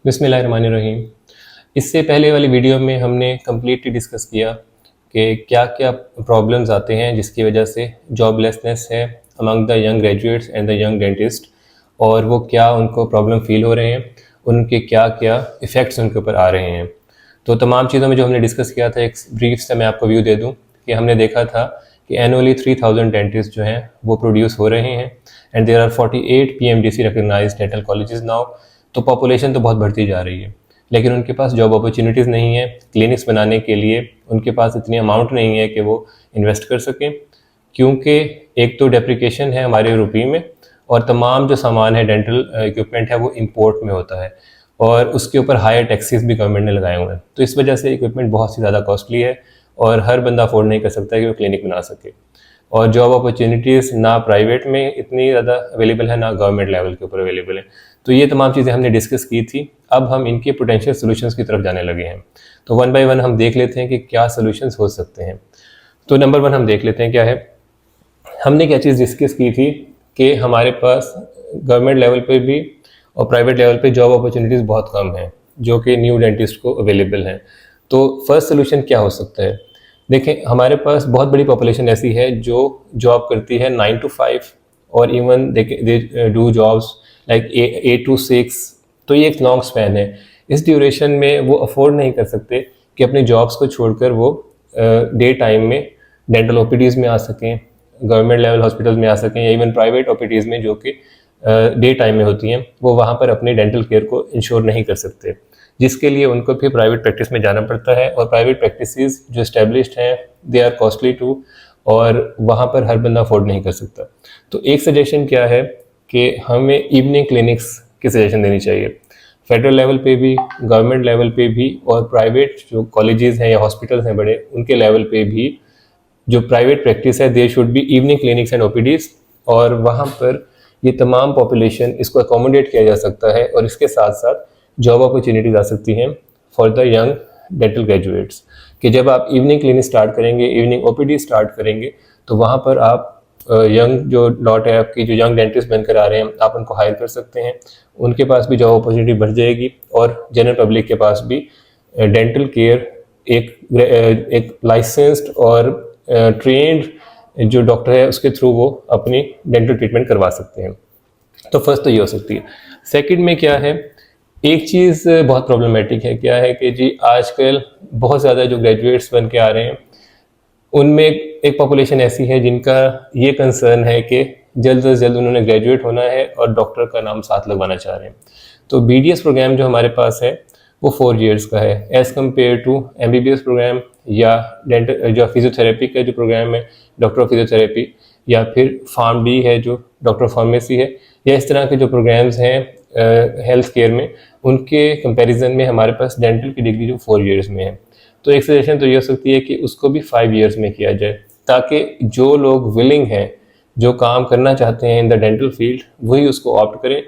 बिस्मिल्लाहिर्रहमानिर्रहीम। इससे पहले वाली वीडियो में हमने कम्प्लीटली डिस्कस किया कि क्या क्या प्रॉब्लम्स आते हैं जिसकी वजह से जॉबलेसनेस है among the young graduates and the young dentist, और वो क्या उनको प्रॉब्लम फील हो रहे हैं, उनके क्या क्या इफ़ेक्ट्स उनके ऊपर आ रहे हैं। तो तमाम चीज़ों में जो हमने डिस्कस किया था, एक ब्रीफ से मैं आपको व्यू दे दूँ कि हमने देखा था कि एनुअली 3000 डेंटिस्ट जो हैं वो प्रोड्यूस हो रहे हैं and there are 48 PMDC recognize dental colleges now. तो पॉपुलेशन तो बहुत बढ़ती जा रही है, लेकिन उनके पास जॉब अपॉर्चुनिटीज़ नहीं है। क्लिनिक्स बनाने के लिए उनके पास इतनी अमाउंट नहीं है कि वो इन्वेस्ट कर सकें, क्योंकि एक तो डेप्रिकेशन है हमारे रुपये में, और तमाम जो सामान है डेंटल इक्विपमेंट है वो इंपोर्ट में होता है, और उसके ऊपर हायर टैक्सेस भी गवर्नमेंट ने लगाए हुए हैं। तो इस वजह से इक्विपमेंट बहुत सी ज़्यादा कॉस्टली है और हर बंदा अफोर्ड नहीं कर सकता कि वो क्लिनिक बना सके। और जॉब अपॉर्चुनिटीज़ ना प्राइवेट में इतनी ज़्यादा अवेलेबल है, ना गवर्नमेंट लेवल के ऊपर अवेलेबल है। तो ये तमाम चीज़ें हमने डिस्कस की थी। अब हम इनके पोटेंशियल सोल्यूशंस की तरफ जाने लगे हैं। तो वन बाय वन हम देख लेते हैं कि क्या सोल्यूशंस हो सकते हैं। तो नंबर वन हम देख लेते हैं क्या है। हमने क्या चीज़ डिस्कस की थी कि हमारे पास गवर्नमेंट लेवल पे भी और प्राइवेट लेवल पे जॉब अपॉर्चुनिटीज़ बहुत कम हैं जो कि न्यू डेंटिस्ट को अवेलेबल हैं। तो फर्स्ट सोल्यूशन क्या हो सकता है। देखें, हमारे पास बहुत बड़ी पॉपुलेशन ऐसी है जो जॉब करती है 9 to 5, और even they do jobs like 8 to 6। तो ये एक लॉन्ग स्पैन है। इस ड्यूरेशन में वो अफोर्ड नहीं कर सकते कि अपनी जॉब्स को छोड़कर वो डे टाइम में डेंटल ओपीडीज़ में आ सकें, गवर्नमेंट लेवल हॉस्पिटल्स में आ सकें, या इवन प्राइवेट ओपीडीज़ में जो कि डे टाइम में होती हैं, वो वहाँ पर अपनी डेंटल केयर को इंश्योर नहीं कर सकते, जिसके लिए उनको फिर प्राइवेट प्रैक्टिस में जाना पड़ता है। और प्राइवेट प्रैक्टिसेस जो एस्टेब्लिश्ड हैं दे आर कॉस्टली टू, और वहाँ पर हर बंदा अफोर्ड नहीं कर सकता। तो एक सजेशन क्या है कि हमें इवनिंग क्लिनिक्स की सजेशन देनी चाहिए, फेडरल लेवल पे भी, गवर्नमेंट लेवल पे भी, और प्राइवेट जो कॉलेजेस हैं या हॉस्पिटल्स हैं बड़े, उनके लेवल पे भी जो प्राइवेट प्रैक्टिस है there should be evening clinics and OPDs. और वहाँ पर ये तमाम पॉपुलेशन इसको अकोमोडेट किया जा सकता है, और इसके साथ साथ जॉब अपॉर्चुनिटीज आ सकती हैं for the young dental graduates. कि जब आप इवनिंग क्लिनिक स्टार्ट करेंगे, इवनिंग ओपीडी स्टार्ट करेंगे, तो वहाँ पर आप यंग जो लॉट है आपकी, जो यंग डेंटिस्ट बनकर आ रहे हैं, आप उनको हायर कर सकते हैं। उनके पास भी जॉब अपॉर्चुनिटी बढ़ जाएगी, और जनरल पब्लिक के पास भी डेंटल केयर एक लाइसेंस्ड और ट्रेंड जो डॉक्टर है उसके थ्रू वो अपनी डेंटल ट्रीटमेंट करवा सकते हैं। तो फर्स्ट तो ये हो सकती है। सेकंड में क्या है, एक चीज़ बहुत प्रॉब्लमेटिक है, क्या है कि जी आजकल बहुत ज़्यादा जो ग्रेजुएट्स बन के आ रहे हैं उनमें एक पॉपुलेशन ऐसी है जिनका ये कंसर्न है कि जल्द से जल्द उन्होंने ग्रेजुएट होना है और डॉक्टर का नाम साथ लगवाना चाह रहे हैं। तो BDS प्रोग्राम जो हमारे पास है वो 4 years का है as compare to MBBS program, या डेंटल जो फिजियोथेरेपी का जो प्रोग्राम है, डॉक्टर ऑफ फिजियोथेरेपी, या फिर PharmD है जो डॉक्टर ऑफ फार्मेसी है, या इस तरह के जो प्रोग्राम्स हैं हेल्थ केयर में, उनके कंपैरिजन में हमारे पास डेंटल की डिग्री जो 4 years में है। तो एक सजेशन तो ये हो सकती है कि उसको भी 5 years में किया जाए, ताकि जो लोग विलिंग हैं, जो काम करना चाहते हैं इन द डेंटल फील्ड, वही उसको ऑप्ट करें।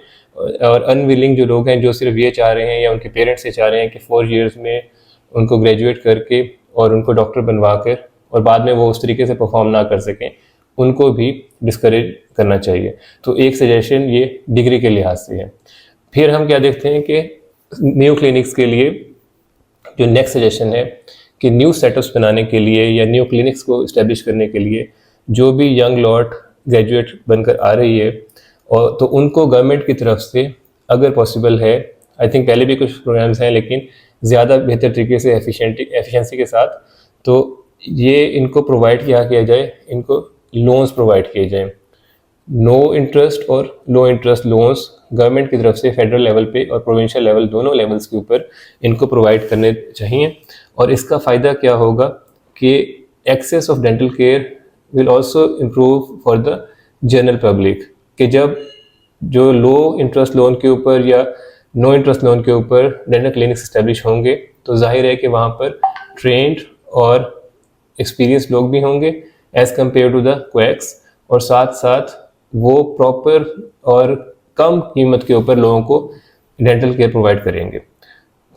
और अनविलिंग जो लोग हैं, जो सिर्फ ये चाह रहे हैं या उनके पेरेंट्स ये चाह रहे हैं कि 4 years में उनको ग्रेजुएट करके और उनको डॉक्टर बनवा कर और बाद में वो उस तरीके से परफॉर्म ना कर सकें, उनको भी डिस्करेज करना चाहिए। तो एक सजेशन ये डिग्री के लिहाज से है। फिर हम क्या देखते हैं कि न्यू क्लिनिक्स के लिए जो नेक्स्ट सजेशन है कि न्यू सेटअप्स बनाने के लिए या न्यू क्लिनिक्स को इस्टेब्लिश करने के लिए जो भी यंग लॉट ग्रेजुएट बनकर आ रही है, और तो उनको गवर्नमेंट की तरफ से अगर पॉसिबल है, आई थिंक पहले भी कुछ प्रोग्राम्स हैं लेकिन ज़्यादा बेहतर तरीके से एफिशिएंसी के साथ, तो ये इनको प्रोवाइड किया जाए, इनको लोन्स प्रोवाइड किए जाएँ, नो इंटरेस्ट और लो इंटरेस्ट लोन्स गवर्नमेंट की तरफ से फेडरल लेवल पे और प्रोविंशियल लेवल, दोनों लेवल्स के ऊपर इनको प्रोवाइड करने चाहिए। और इसका फ़ायदा क्या होगा कि access of dental care will also improve for the general public. कि जब जो लो इंटरेस्ट लोन के ऊपर या नो इंटरेस्ट लोन के ऊपर डेंटल क्लिनिक्स इस्टेब्लिश होंगे, तो जाहिर है कि वहाँ पर ट्रेंड और एक्सपीरियंस लोग भी होंगे as compare to the quacks, और साथ साथ वो प्रॉपर और कम कीमत के ऊपर लोगों को डेंटल केयर प्रोवाइड करेंगे।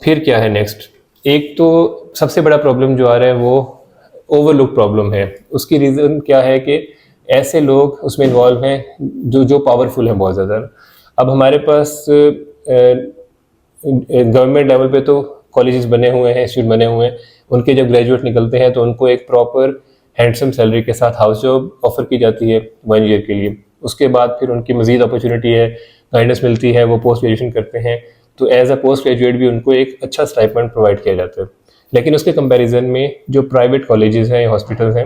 फिर क्या है नेक्स्ट, एक तो सबसे बड़ा प्रॉब्लम जो आ रहा है वो ओवरलुक प्रॉब्लम है। उसकी रीज़न क्या है कि ऐसे लोग उसमें इन्वॉल्व हैं जो पावरफुल हैं बहुत ज़्यादा। अब हमारे पास गवर्नमेंट लेवल पे तो कॉलेजेस बने हुए हैं, इंस्टीट्यूट बने हुए हैं, उनके जब ग्रेजुएट निकलते हैं तो उनको एक प्रॉपर हैंडसम सैलरी के साथ हाउस जॉब ऑफर की जाती है 1 ईयर के लिए। उसके बाद फिर उनकी मजीद अपॉर्चुनिटी है, गाइडेंस मिलती है, वो पोस्ट ग्रेजुएशन करते हैं, तो एज अ पोस्ट ग्रेजुएट भी उनको एक अच्छा स्टाइपेंड प्रोवाइड किया जाता है। लेकिन उसके कंपैरिजन में जो प्राइवेट कॉलेजेस हैं या हॉस्पिटल्स हैं,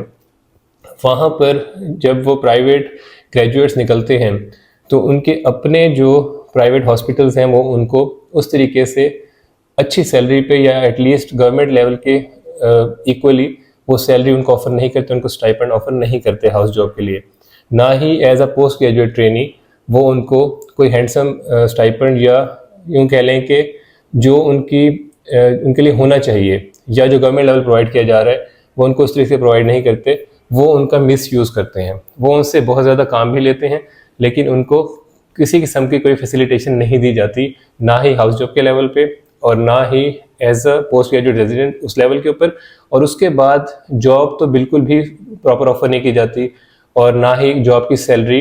वहाँ पर जब वो प्राइवेट ग्रेजुएट्स निकलते हैं तो उनके अपने जो प्राइवेट हॉस्पिटल्स हैं वो उनको उस तरीके से अच्छी सैलरी पे या एटलीस्ट गवर्नमेंट लेवल के इक्वली वो सैलरी उनको ऑफर नहीं करते, उनको स्टाइपेंड ऑफर नहीं करते हाउस जॉब के लिए। ना ही as a post graduate trainee वो उनको कोई हैंडसम स्टाइपेंड या यूँ कह लें कि जो उनके लिए होना चाहिए या जो गवर्नमेंट लेवल प्रोवाइड किया जा रहा है वो उनको उस तरीके से प्रोवाइड नहीं करते, वो उनका मिस यूज़ करते हैं। वो उनसे बहुत ज़्यादा काम भी लेते हैं लेकिन उनको किसी किस्म की कोई फैसिलिटेशन नहीं दी जाती, ना ही हाउस जॉब के लेवल पे और ना ही as a post graduate resident उस लेवल के ऊपर। और उसके बाद जॉब तो बिल्कुल भी प्रॉपर ऑफर नहीं की जाती और ना ही जॉब की salary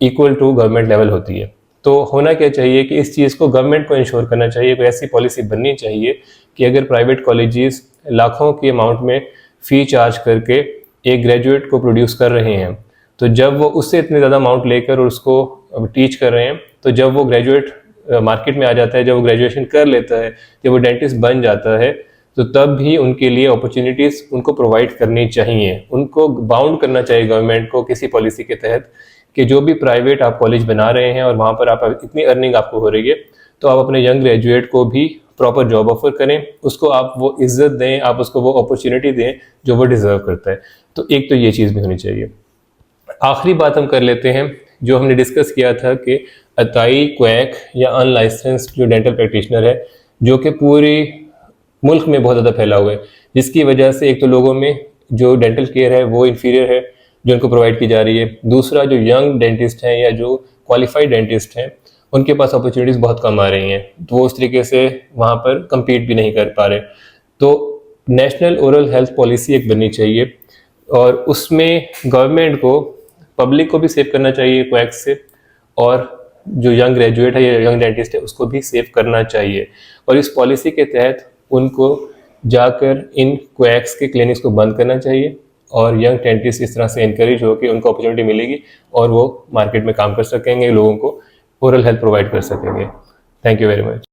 equal to government level होती है। तो होना क्या चाहिए कि इस चीज़ को गवर्नमेंट को इंश्योर करना चाहिए, कोई ऐसी पॉलिसी बननी चाहिए कि अगर प्राइवेट कॉलेजेस लाखों की अमाउंट में फ़ी चार्ज करके एक ग्रेजुएट को प्रोड्यूस कर रहे हैं, तो जब वो उससे इतने ज़्यादा अमाउंट लेकर और उसको टीच कर रहे हैं, तो जब वो ग्रेजुएट मार्केट में आ जाता है, जब वो ग्रेजुएशन कर लेता है, जब वो डेंटिस्ट बन जाता है, तो तब भी उनके लिए अपॉर्चुनिटीज़ उनको प्रोवाइड करनी चाहिए। उनको बाउंड करना चाहिए गवर्नमेंट को किसी पॉलिसी के तहत कि जो भी प्राइवेट आप कॉलेज बना रहे हैं और वहाँ पर आप इतनी अर्निंग आपको हो रही है, तो आप अपने यंग ग्रेजुएट को भी प्रॉपर जॉब ऑफर करें, उसको आप वो इज्जत दें, आप उसको वो अपॉर्चुनिटी दें जो वो डिज़र्व करता है। तो एक तो ये चीज़ भी होनी चाहिए। आखिरी बात हम कर लेते हैं, जो हमने डिस्कस किया था कि अताई, क्वैक या अनलाइसेंस्ड जो डेंटल प्रैक्टिशनर है, जो कि पूरी मुल्क में बहुत ज़्यादा फैला हुआ है, जिसकी वजह से एक तो लोगों में जो डेंटल केयर है वो इन्फीरियर है जो उनको प्रोवाइड की जा रही है। दूसरा, जो यंग डेंटिस्ट हैं या जो क्वालिफाइड डेंटिस्ट हैं उनके पास अपॉर्चुनिटीज़ बहुत कम आ रही हैं, तो वो उस तरीके से वहाँ पर कम्पीट भी नहीं कर पा रहे। तो नेशनल ओरल हेल्थ पॉलिसी एक बननी चाहिए और उसमें गवर्नमेंट को पब्लिक को भी सेव करना चाहिए क्वैक्स से, और जो यंग ग्रेजुएट है या यंग डेंटिस्ट है उसको भी सेव करना चाहिए। और इस पॉलिसी के तहत उनको जाकर इन क्वैक्स के क्लिनिक्स को बंद करना चाहिए और यंग डेंटिस्ट इस तरह से इनकरेज हो कि उनको अपॉर्चुनिटी मिलेगी और वो मार्केट में काम कर सकेंगे, लोगों को ओरल हेल्थ प्रोवाइड कर सकेंगे। Thank you very much.